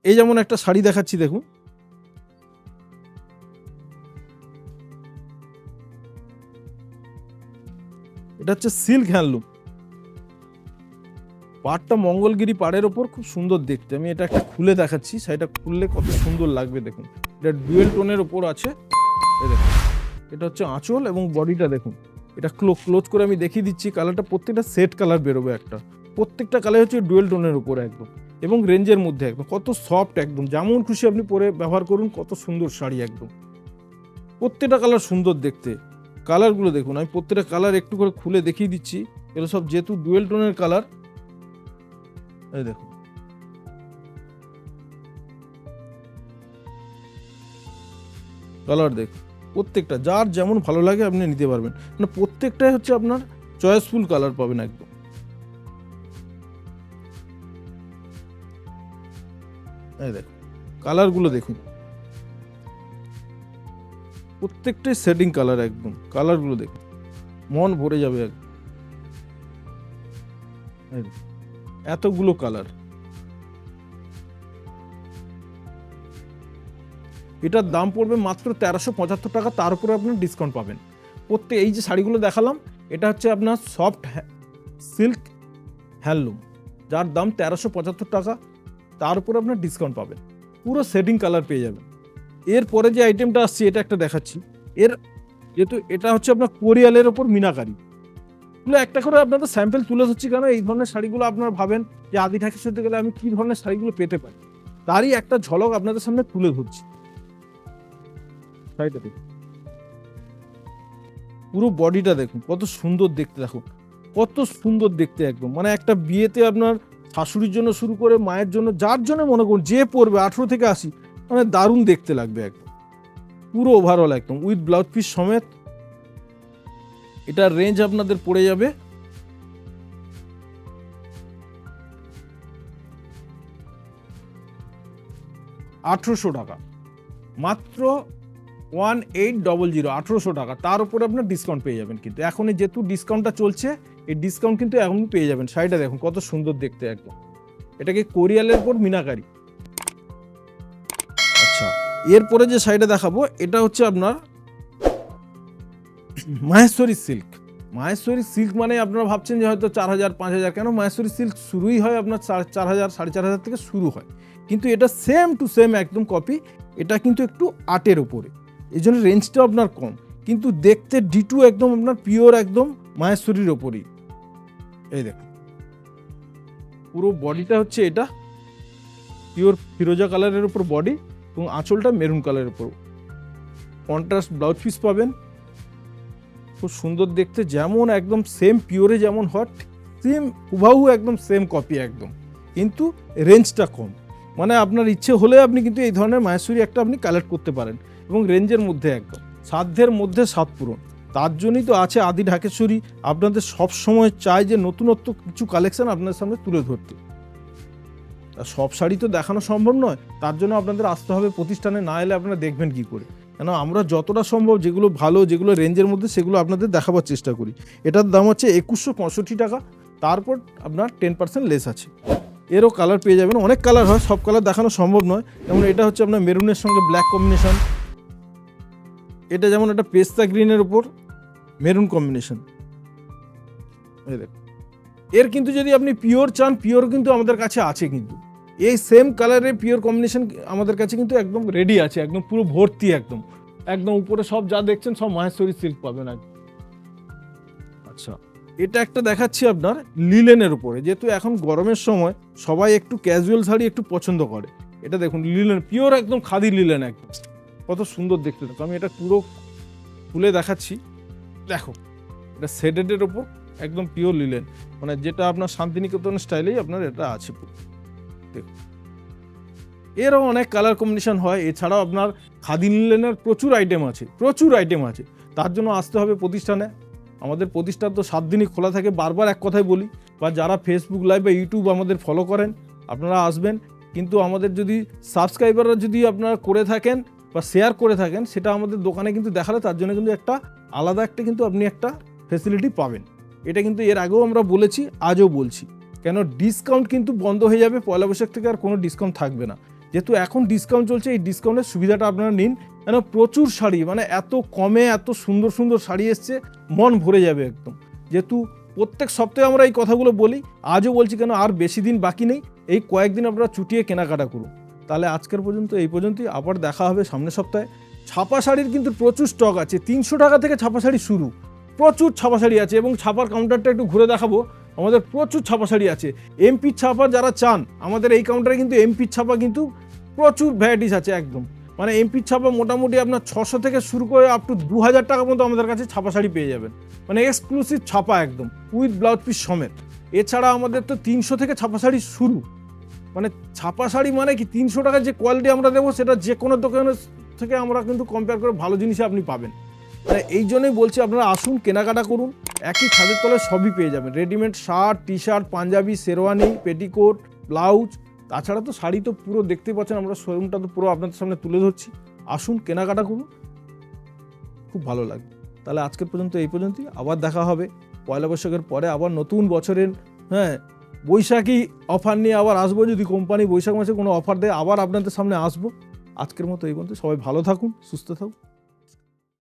এই যেমন একটা শাড়ি দেখাচ্ছি দেখুন, এটা হচ্ছে সিল্ক হ্যান্ডলুম, পাড়টা মঙ্গলগিরি পাড়ের ওপর, খুব সুন্দর দেখতে। আমি এটা একটা খুলে দেখাচ্ছি, শাড়িটা খুললে কত সুন্দর লাগবে দেখুন। এটা ডুয়েল টোনের ওপর আছে, এই দেখুন। এটা হচ্ছে আঁচল এবং বডিটা দেখুন, এটা ক্লোজ করে আমি দেখিয়ে দিচ্ছি। কালারটা প্রত্যেকটা সেট কালার বেরোবে, একটা প্রত্যেকটা কালার হচ্ছে ডুয়েল টোনের উপর একদম, এবং রেঞ্জের মধ্যে একদম কত সফট, একদম যেমন খুশি আপনি পরে ব্যবহার করুন। কত সুন্দর শাড়ি একদম, প্রত্যেকটা কালার সুন্দর দেখতে। কালারগুলো দেখুন, আমি প্রত্যেকটা কালার একটু করে খুলে দেখিয়ে দিচ্ছি। এগুলো সব যেহেতু ডুয়েল টোনের কালার, এই দেখুন কালার দেখুন, প্রত্যেকটা যার যেমন ভালো লাগে আপনি নিতে পারবেন। মানে প্রত্যেকটাই হচ্ছে আপনার চয়েসফুল কালার পাবেন একদম। এই দেখুন কালারগুলো দেখুন, প্রত্যেকটাই সেটিং কালার একদম। কালারগুলো দেখুন, মন ভরে যাবে একদম। এই দেখুন, এতগুলো কালার। এটার দাম পড়বে মাত্র 1375 টাকা, তার উপরে আপনার ডিসকাউন্ট পাবেন। এই যে শাড়িগুলো দেখালাম, এটা হচ্ছে আপনার সফট সিল্ক হ্যান্ডলুম, যার দাম 1375 টাকা, তার উপরে আপনার ডিসকাউন্ট পাবেন। পুরো সেটিং কালার পেয়ে যাবেন। এরপরে যে আইটেমটা আসছে, এটা একটা দেখাচ্ছি। এর যেহেতু এটা হচ্ছে আপনার কোরিয়ালের ওপর মিনাকারি, এগুলো একটা করে আপনাদের স্যাম্পল তুলে ধরছি, কেন এই ধরনের শাড়িগুলো আপনারা ভাবেন যে আদি ঢাকি শুনতে গেলে আমি কি ধরনের শাড়িগুলো পেতে পারি, তারই একটা ঝলক আপনাদের সামনে তুলে ধরছি। শাড়িটা দেখুন, পুরো বডিটা দেখুন কত সুন্দর দেখতে, দেখুন কত সুন্দর দেখতে একদম। মানে একটা বিয়েতে আপনার শাশুড়ির জন্য শুরু করে মায়ের জন্য, যার জন্য মনে করুন যে পরবে 18 থেকে 80, মানে দারুণ দেখতে লাগবে একদম। পুরো ওভারঅল একদম উইথ ব্লাউজ পিস সমেত। এটার রেঞ্জ আপনাদের পড়ে যাবে 1800 টাকা, মাত্র 1800, 1800 টাকা। তার উপরে আপনার ডিসকাউন্ট পেয়ে যাবেন। কিন্তু এখন যেহেতু ডিসকাউন্টটা চলছে, এই ডিসকাউন্ট কিন্তু এখন পেয়ে যাবেন। শাড়িটা দেখুন কত সুন্দর দেখতে একদম, এটাকে কোরিয়ালের উপর মিনাকারি। আচ্ছা, এরপরে যে শাড়িটা দেখাবো, এটা হচ্ছে আপনার মাহেশ্বরী সিল্ক। মাহেশ্বরী সিল্ক মানে আপনারা ভাবছেন যে হয়তো 4000 5000, কেন মাহেশ্বরী সিল্ক শুরুই হয় আপনার 4000 4500 থেকে শুরু হয়। কিন্তু এটা সেম টু সেম একদম কপি, এটা কিন্তু একটু আর্টের ওপরে, এই জন্য রেঞ্জটা আপনার কম, কিন্তু দেখতে ডিটু একদম আপনার পিওর একদম মাহেশ্বরীর ওপরই। এই দেখুন পুরো বডিটা হচ্ছে এটা পিওর ফিরোজা কালারের উপর বডি, এবং আঁচলটা মেরুন কালারের উপর। কন্ট্রাস্ট ব্লাউজ পিস পাবেন, খুব সুন্দর দেখতে, যেমন একদম সেম পিওরে যেমন হট, সেম হুবাহু একদম সেম কপি একদম, কিন্তু রেঞ্জটা কম। মানে আপনার ইচ্ছে হলে আপনি কিন্তু এই ধরনের মাহেশ্বরী একটা আপনি কালেক্ট করতে পারেন, এবং রেঞ্জের মধ্যে একদম সাধ্যের মধ্যে সাত পূরণ। তার জন্যই তো আছে আদি ঢাকেশ্বরী, আপনাদের সব সময় চাই যে নতুনত্ব কিছু কালেকশন আপনাদের সামনে তুলে ধরতে। সব শাড়ি তো দেখানো সম্ভব নয়, তার জন্য আপনাদের আসতে হবে প্রতিষ্ঠানে, না এলে আপনারা দেখবেন কি করে। কেন আমরা যতটা সম্ভব যেগুলো ভালো, যেগুলো রেঞ্জের মধ্যে, সেগুলো আপনাদের দেখাবার চেষ্টা করি। এটার দাম হচ্ছে 2165 টাকা, তারপর আপনার 10% লেস আছে। এরও কালার পেয়ে যাবেন, অনেক কালার হয়, সব কালার দেখানো সম্ভব নয়। যেমন এটা হচ্ছে আপনার মেরুনের সঙ্গে ব্ল্যাক কম্বিনেশন, এটা যেমন একটা পেস্তা গ্রিনের উপর মেরুন কম্বিনেশন। এই দেখুন, এর কিন্তু যদি আপনি পিওর চান, পিওর কিন্তু আমাদের কাছে আছে, কিন্তু এই সেম কালারের পিওর কম্বিনেশন আমাদের কাছে কিন্তু একদম রেডি আছে, একদম পুরো ভর্তি একদম। একদম উপরে সব যা দেখছেন সব মাহেশ্বরী সিল্ক পাবেন একদম। আচ্ছা, এটা একটা দেখাচ্ছি আপনার লিলেনের উপরে, যেহেতু এখন গরমের সময় সবাই একটু ক্যাজুয়াল শাড়ি একটু পছন্দ করে। এটা দেখুন লিলেন, পিওর একদম খাদি লিলেন একদম, কত সুন্দর দেখতে। দেখো আমি এটা পুরো খুলে দেখাচ্ছি, দেখো এটা শেডেডের ওপর একদম পিওর লিলেন, মানে যেটা আপনার শান্তিনিকেতন স্টাইলেই আপনার এটা আছে। দেখুন এরও অনেক কালার কম্বিনেশন হয়, এছাড়াও আপনার খাদি লিলেনের প্রচুর আইটেম আছে, প্রচুর আইটেম আছে। তার জন্য আসতে হবে প্রতিষ্ঠানে। আমাদের প্রতিষ্ঠান তো 7 দিনই খোলা থাকে, বারবার এক কথাই বলি। বা যারা ফেসবুক লাইভ বা ইউটিউব আমাদের ফলো করেন, আপনারা আসবেন। কিন্তু আমাদের যদি সাবস্ক্রাইবাররা যদি আপনারা করে থাকেন বা শেয়ার করে থাকেন, সেটা আমাদের দোকানে কিন্তু দেখালে তার জন্য কিন্তু একটা আলাদা একটা কিন্তু আপনি একটা ফেসিলিটি পাবেন। এটা কিন্তু এর আগেও আমরা বলেছি, আজও বলছি। কেন ডিসকাউন্ট কিন্তু বন্ধ হয়ে যাবে, পয়লা বৈশাখ থেকে আর কোনো ডিসকাউন্ট থাকবে না। যেহেতু এখন ডিসকাউন্ট চলছে, এই ডিসকাউন্টের সুবিধাটা আপনারা নিন, কেন প্রচুর শাড়ি, মানে এত কমে এত সুন্দর সুন্দর শাড়ি এসছে, মন ভরে যাবে একদম। যেহেতু প্রত্যেক সপ্তাহে আমরা এই কথাগুলো বলি, আজও বলছি, কেন আর বেশি দিন বাকি নেই, এই কয়েকদিন আপনারা চুটিয়ে কেনাকাটা করুন। তাহলে আজকের পর্যন্ত এই পর্যন্তই, আবার দেখা হবে সামনের সপ্তাহে। ছাপা শাড়ির কিন্তু প্রচুর স্টক আছে, 300 টাকা থেকে ছাপা শাড়ি শুরু, প্রচুর ছাপা শাড়ি আছে। এবং ছাপার কাউন্টারটা একটু ঘুরে দেখাবো, আমাদের প্রচুর ছাপা শাড়ি আছে। এমপির ছাপা যারা চান, আমাদের এই কাউন্টারে কিন্তু এমপির ছাপা কিন্তু প্রচুর ভ্যারাইটিস আছে একদম। মানে এমপির ছাপা মোটামুটি আপনার 600 থেকে শুরু করে আপ টু 2000 টাকা পর্যন্ত আমাদের কাছে ছাপা শাড়ি পেয়ে যাবেন, মানে এক্সক্লুসিভ ছাপা একদম, উইথ ব্লাউজ পিস সমেত। এছাড়া আমাদের তো 300 থেকে ছাপা শাড়ি শুরু, মানে ছাপা শাড়ি মানে কি 300 টাকার যে কোয়ালিটি আমরা দেবো, সেটা যে কোনো দোকানের থেকে আমরা কিন্তু কম্পেয়ার করে ভালো জিনিসই আপনি পাবেন। মানে এই জন্যই বলছি, আপনারা আসুন, কেনাকাটা করুন, একই ছাদের তলায় সবই পেয়ে যাবেন। রেডিমেড শার্ট, টি শার্ট, পাঞ্জাবি, শেরওয়ানি, পেটিকোট, ব্লাউজ, তাছাড়া তো শাড়ি তো পুরো দেখতেই পাচ্ছেন, আমরা শোরুমটা তো পুরো আপনাদের সামনে তুলে ধরছি। আসুন, কেনাকাটা করুন, খুব ভালো লাগবে। তাহলে আজকের পর্যন্ত এই পর্যন্তই, আবার দেখা হবে পয়লা বৈশাখের পরে, আবার নতুন বছরের বৈশাখী অফার নিয়ে আবার আসবো। যদি কোম্পানি বৈশাখ মাসে কোনো অফার দেয়, আবার আপনাদের সামনে আসবো। আজকের মতো এই পর্যন্ত, সবাই ভালো থাকুন, সুস্থ থাকুন।